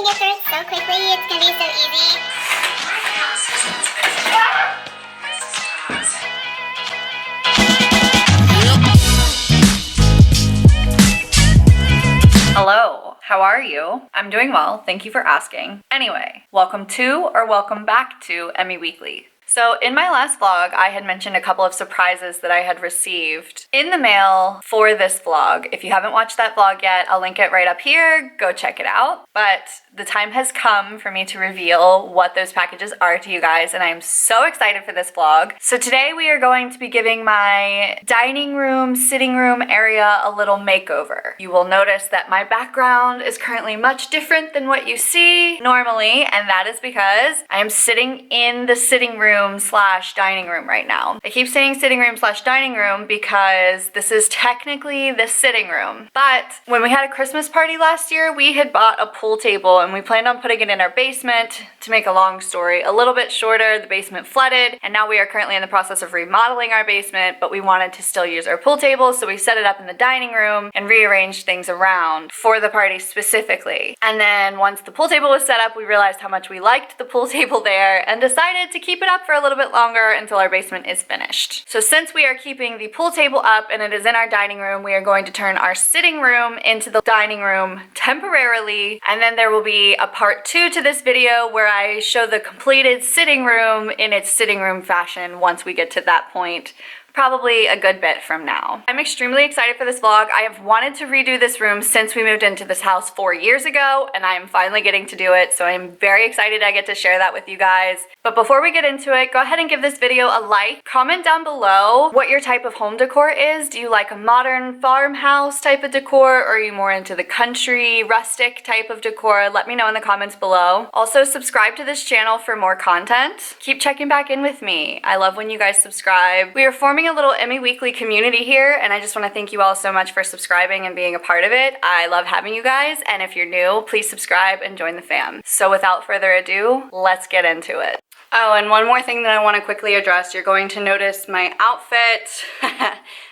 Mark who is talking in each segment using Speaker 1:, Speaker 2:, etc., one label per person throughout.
Speaker 1: get through it so quickly. It's gonna be so easy.
Speaker 2: Hello, how are you? I'm doing well, thank you for asking. Anyway, welcome to or welcome back to EmiWeekly. So in my last vlog, I had mentioned a couple of surprises that I had received in the mail for this vlog. If you haven't watched that vlog yet, I'll link it right up here. Go check it out. But the time has come for me to reveal what those packages are to you guys, and I'm so excited for this vlog. So today we are going to be giving my dining room, sitting room area a little makeover. You will notice that my background is currently much different than what you see normally, and that is because I am sitting in the sitting room slash dining room right now. I keep saying sitting room slash dining room because this is technically the sitting room. But when we had a Christmas party last year, we had bought a pool table and we planned on putting it in our basement. To make a long story a little bit shorter, the basement flooded, and now we are currently in the process of remodeling our basement, but we wanted to still use our pool table, so we set it up in the dining room and rearranged things around for the party specifically. And then once the pool table was set up, we realized how much we liked the pool table there and decided to keep it up for a little bit longer until our basement is finished. So since we are keeping the pool table up and it is in our dining room, we are going to turn our sitting room into the dining room temporarily, and then there will be a part 2 to this video where I show the completed sitting room in its sitting room fashion once we get to that point. Probably a good bit from now. I'm extremely excited for this vlog. I have wanted to redo this room since we moved into this house 4 years ago, and I am finally getting to do it, so I'm very excited I get to share that with you guys. But before we get into it, go ahead and give this video a like. Comment down below what your type of home decor is. Do you like a modern farmhouse type of decor, or are you more into the country, rustic type of decor? Let me know in the comments below. Also, subscribe to this channel for more content. Keep checking back in with me. I love when you guys subscribe. We are forming a little EmiWeekly community here, and I just want to thank you all so much for subscribing and being a part of it. I love having you guys, and if you're new, please subscribe and join the fam. So without further ado, let's get into it. Oh, and one more thing that I want to quickly address. You're going to notice my outfit.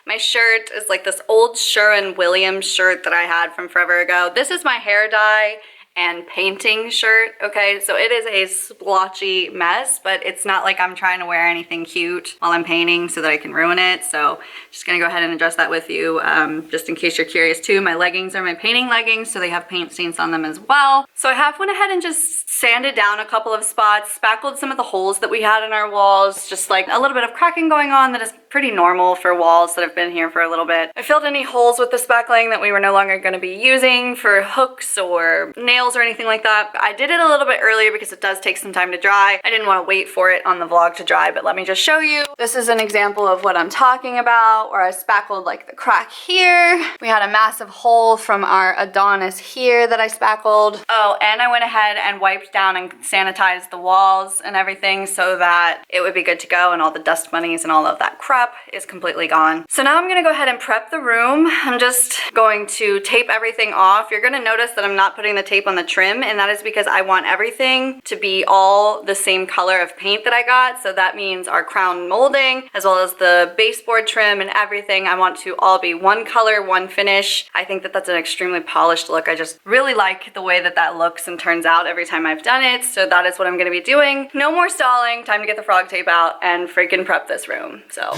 Speaker 2: My shirt is like this old Sherwin-Williams shirt that I had from forever ago. This is my hair dye and painting shirt, okay? So it is a splotchy mess, but it's not like I'm trying to wear anything cute while I'm painting so that I can ruin it. So just gonna go ahead and address that with you, just in case you're curious too. My leggings are my painting leggings, so they have paint stains on them as well. So I have went ahead and just sanded down a couple of spots, spackled some of the holes that we had in our walls, just like a little bit of cracking going on that is pretty normal for walls that have been here for a little bit. I filled any holes with the spackling that we were no longer gonna be using for hooks or nails or anything like that. I did it a little bit earlier because it does take some time to dry. I didn't want to wait for it on the vlog to dry, but let me just show you. This is an example of what I'm talking about, where I spackled like the crack here. We had a massive hole from our Adonis here that I spackled. Oh, and I went ahead and wiped down and sanitized the walls and everything so that it would be good to go and all the dust bunnies and all of that crap is completely gone. So now I'm gonna go ahead and prep the room. I'm just going to tape everything off. You're gonna notice that I'm not putting the tape on the trim, and that is because I want everything to be all the same color of paint that I got. So that means our crown molding as well as the baseboard trim and everything, I want to all be one color, one finish. I think that that's an extremely polished look. I just really like the way that that looks and turns out every time I've done it. So that is what I'm gonna be doing. No more stalling, time to get the frog tape out and freaking prep this room. So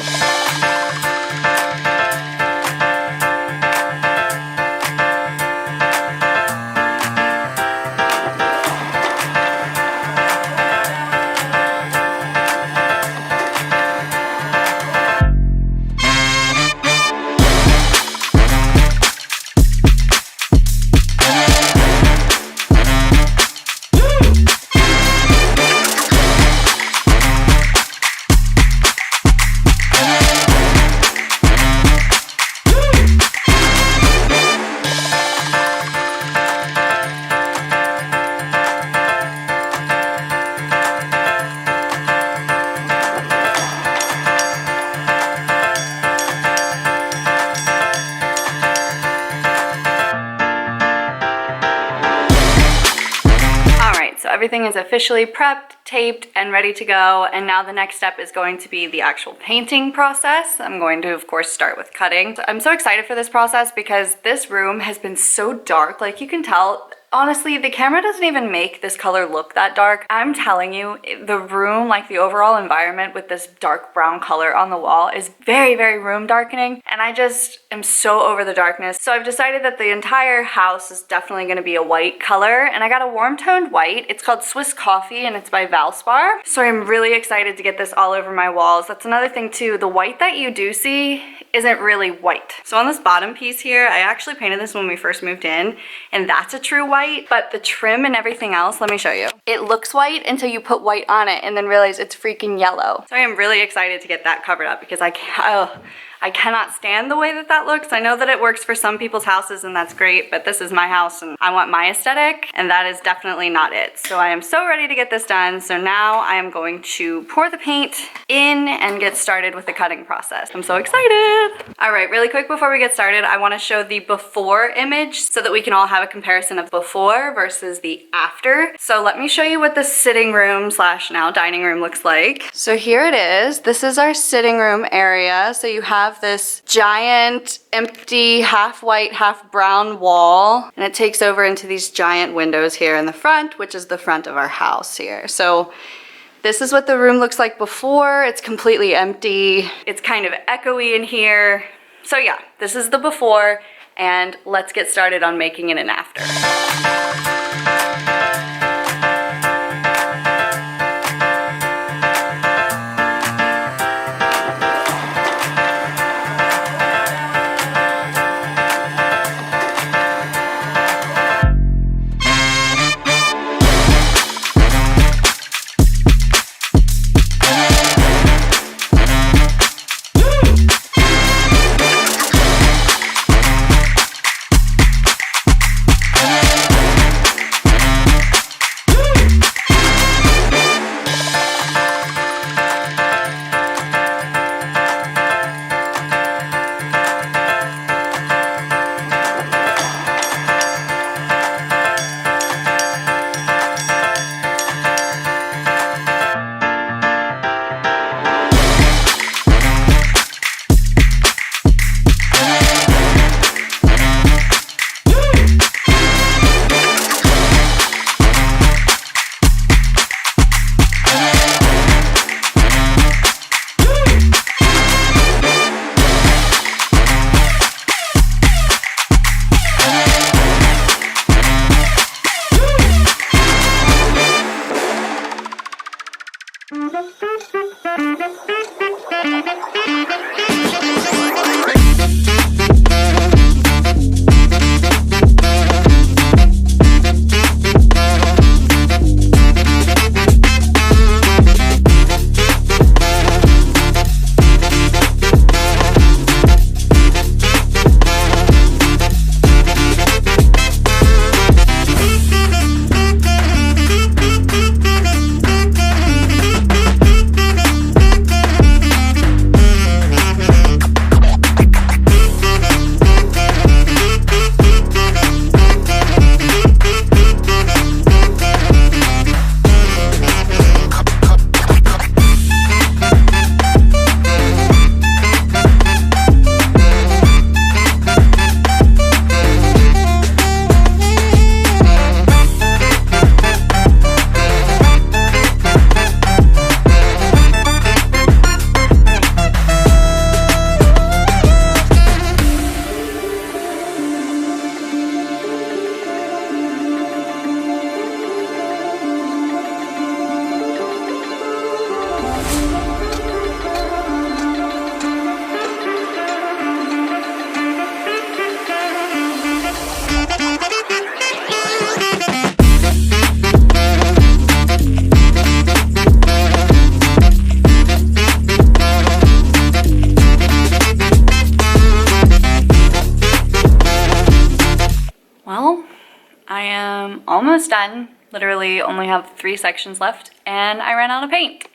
Speaker 2: everything is officially prepped, taped, and ready to go. And now the next step is going to be the actual painting process. I'm going to, of course, start with cutting. I'm so excited for this process because this room has been so dark. Like you can tell, honestly, the camera doesn't even make this color look that dark. I'm telling you, the room, like the overall environment with this dark brown color on the wall is very, very room darkening. And I just am so over the darkness. So I've decided that the entire house is definitely going to be a white color. And I got a warm toned white. It's called Swiss Coffee and it's by Valspar. So I'm really excited to get this all over my walls. That's another thing too. The white that you do see isn't really white. So on this bottom piece here, I actually painted this when we first moved in, and that's a true white, but the trim and everything else, let me show you. It looks white until you put white on it and then realize it's freaking yellow. So I am really excited to get that covered up because I cannot stand the way that that looks. I know that it works for some people's houses and that's great, but this is my house and I want my aesthetic, and that is definitely not it. So I am so ready to get this done. So now I am going to pour the paint in and get started with the cutting process. I'm so excited. All right, really quick before we get started, I want to show the before image so that we can all have a comparison of before versus the after. So let me show you what the sitting room slash now dining room looks like. So here it is. This is our sitting room area. So you have this giant empty half white half brown wall, and it takes over into these giant windows here in the front, which is the front of our house here. So this is what the room looks like before. It's completely empty. It's kind of echoey in here. So yeah, this is the before, and let's get started on making it an after. Almost done. Literally only have 3 sections left and I ran out of paint.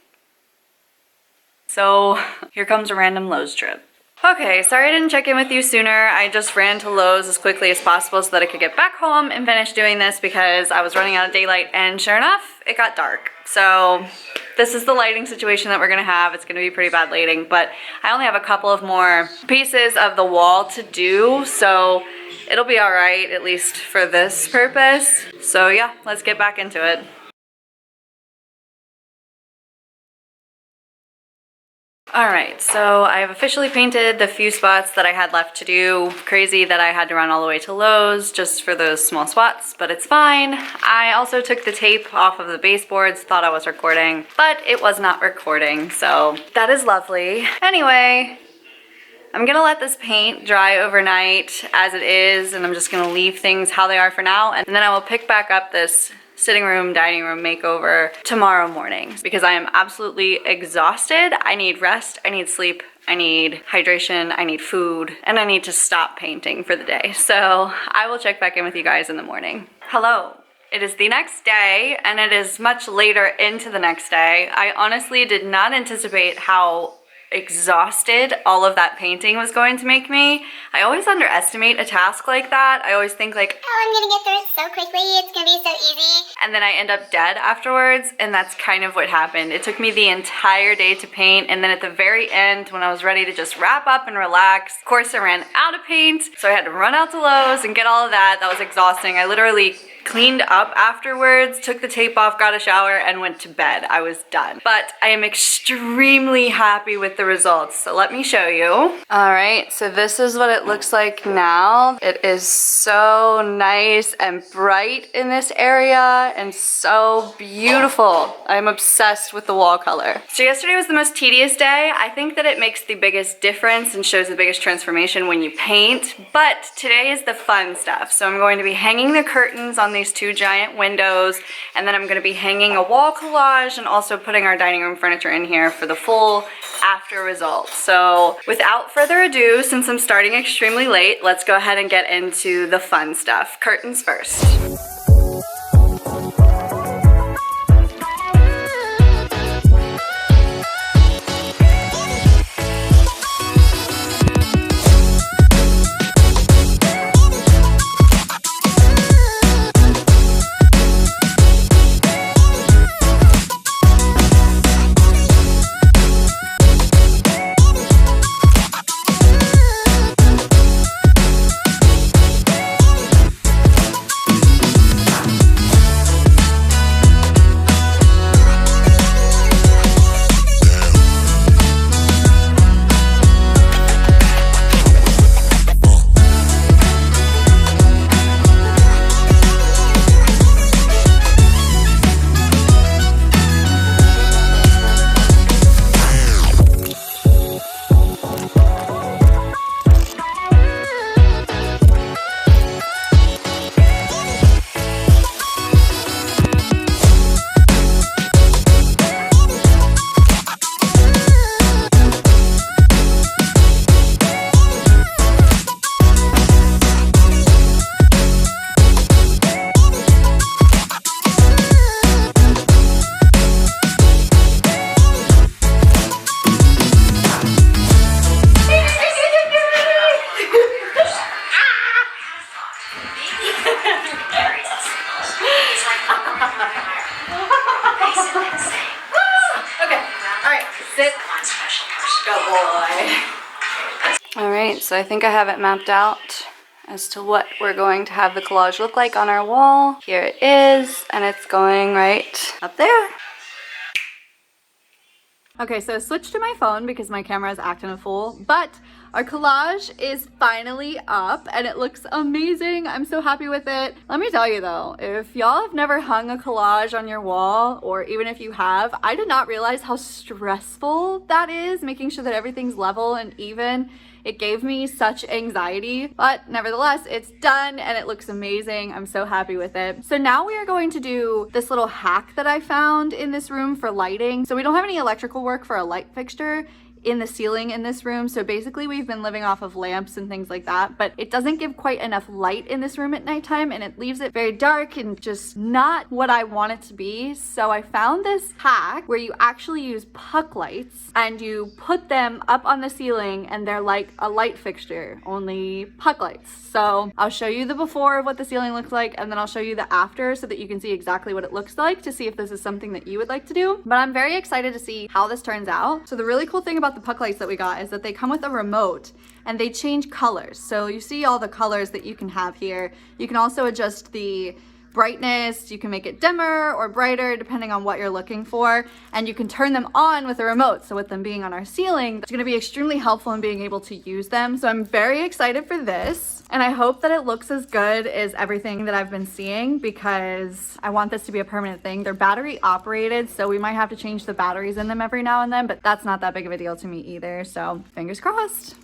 Speaker 2: So here comes a random Lowe's trip. Okay, sorry I didn't check in with you sooner. I just ran to Lowe's as quickly as possible so that I could get back home and finish doing this because I was running out of daylight, and sure enough, it got dark. So this is the lighting situation that we're gonna have. It's gonna be pretty bad lighting, but I only have a couple of more pieces of the wall to do. So it'll be all right, at least for this purpose. So yeah, let's get back into it. Alright, so I have officially painted the few spots that I had left to do. Crazy that I had to run all the way to Lowe's just for those small spots, but it's fine. I also took the tape off of the baseboards, thought I was recording, but it was not recording, so that is lovely. Anyway, I'm gonna let this paint dry overnight as it is, and I'm just gonna leave things how they are for now, and then I will pick back up this sitting room, dining room makeover tomorrow morning because I am absolutely exhausted. I need rest, I need sleep, I need hydration, I need food, and I need to stop painting for the day. So I will check back in with you guys in the morning. Hello. It is the next day, and it is much later into the next day. I honestly did not anticipate how exhausted all of that painting was going to make me. I always underestimate a task like that. I always think like,
Speaker 1: oh, I'm gonna get through it so quickly, it's gonna be so easy.
Speaker 2: And then I end up dead afterwards, and that's kind of what happened. It took me the entire day to paint, and then at the very end, when I was ready to just wrap up and relax, of course I ran out of paint, so I had to run out to Lowe's and get all of that. That was exhausting. I literally cleaned up afterwards, took the tape off, got a shower, and went to bed. I was done. But I am extremely happy with the results, so let me show you. All right, so this is what it looks like now. It is so nice and bright in this area and so beautiful. I'm obsessed with the wall color. So yesterday was the most tedious day. I think that it makes the biggest difference and shows the biggest transformation when you paint, but today is the fun stuff. So I'm going to be hanging the curtains on these two giant windows, and then I'm going to be hanging a wall collage and also putting our dining room furniture in here for the full after result. So without further ado, since I'm starting extremely late, let's go ahead and get into the fun stuff. Curtains first. Alright, so I think I have it mapped out as to what we're going to have the collage look like on our wall. Here it is, and it's going right up there. Okay, so I switched to my phone because my camera is acting a fool, but our collage is finally up and it looks amazing. I'm so happy with it. Let me tell you though, if y'all have never hung a collage on your wall, or even if you have, I did not realize how stressful that is, making sure that everything's level and even. It gave me such anxiety, but nevertheless, it's done and it looks amazing. I'm so happy with it. So now we are going to do this little hack that I found in this room for lighting. So we don't have any electrical work for a light fixture in the ceiling in this room, so basically we've been living off of lamps and things like that, but it doesn't give quite enough light in this room at nighttime and it leaves it very dark and just not what I want it to be. So I found this hack where you actually use puck lights and you put them up on the ceiling and they're like a light fixture, only puck lights. So I'll show you the before of what the ceiling looks like, and then I'll show you the after so that you can see exactly what it looks like to see if this is something that you would like to do. But I'm very excited to see how this turns out. So the really cool thing about about the puck lights that we got is that they come with a remote and they change colors. So you see all the colors that you can have here. You can also adjust the brightness, you can make it dimmer or brighter depending on what you're looking for, and you can turn them on with a remote. So with them being on our ceiling, it's going to be extremely helpful in being able to use them. So I'm very excited for this, and I hope that it looks as good as everything that I've been seeing, because I want this to be a permanent thing. They're battery operated, so we might have to change the batteries in them every now and then, but that's not that big of a deal to me either, so fingers crossed.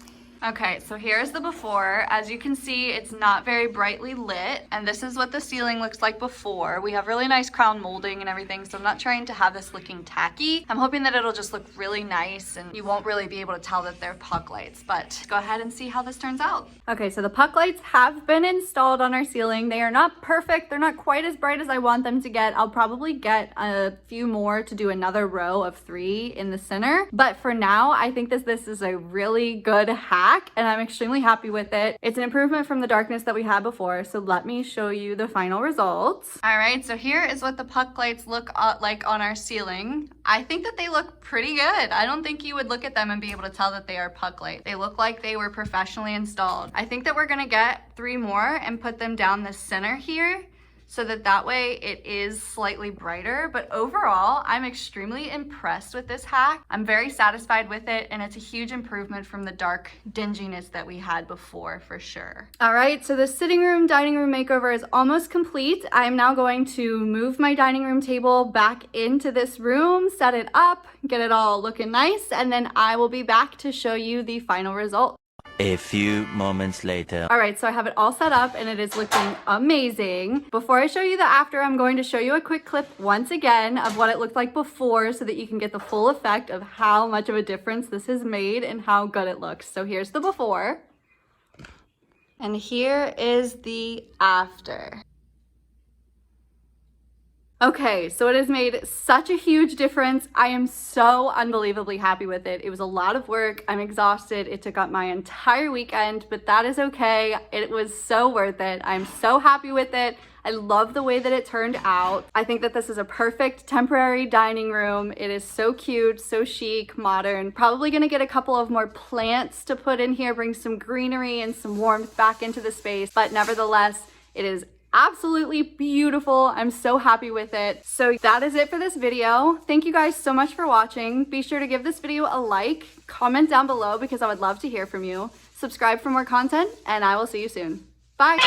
Speaker 2: Okay, so here's the before. As you can see, it's not very brightly lit, and this is what the ceiling looks like before. We have really nice crown molding and everything, so I'm not trying to have this looking tacky. I'm hoping that it'll just look really nice and you won't really be able to tell that they're puck lights, but go ahead and see how this turns out. Okay, so the puck lights have been installed on our ceiling. They are not perfect. They're not quite as bright as I want them to get. I'll probably get a few more to do another row of 3 in the center, but for now, I think this is a really good hack, and I'm extremely happy with it. It's an improvement from the darkness that we had before, so let me show you the final results. All right, so here is what the puck lights look like on our ceiling. I think that they look pretty good. I don't think you would look at them and be able to tell that they are puck light. They look like they were professionally installed. I think that we're gonna get 3 more and put them down the center here, so that way it is slightly brighter. But overall, I'm extremely impressed with this hack. I'm very satisfied with it, and it's a huge improvement from the dark dinginess that we had before, for sure. All right, so the sitting room, dining room makeover is almost complete. I'm now going to move my dining room table back into this room, set it up, get it all looking nice, and then I will be back to show you the final result.
Speaker 3: A few moments later.
Speaker 2: All right, so I have it all set up and it is looking amazing. Before I show you the after, I'm going to show you a quick clip once again of what it looked like before, so that you can get the full effect of how much of a difference this has made and how good it looks. So here's the before, and here is the after. Okay, so it has made such a huge difference. I am so unbelievably happy with it. It was a lot of work. I'm exhausted. It took up my entire weekend, but that is okay. It was so worth it. I'm so happy with it. I love the way that it turned out. I think that this is a perfect temporary dining room. It is so cute, so chic, modern. Probably gonna get a couple of more plants to put in here, bring some greenery and some warmth back into the space, but nevertheless, it is absolutely beautiful. I'm so happy with it. So that is it for this video. Thank you guys so much for watching. Be sure to give this video a like, comment down below because I would love to hear from you. Subscribe for more content, and I will see you soon. Bye.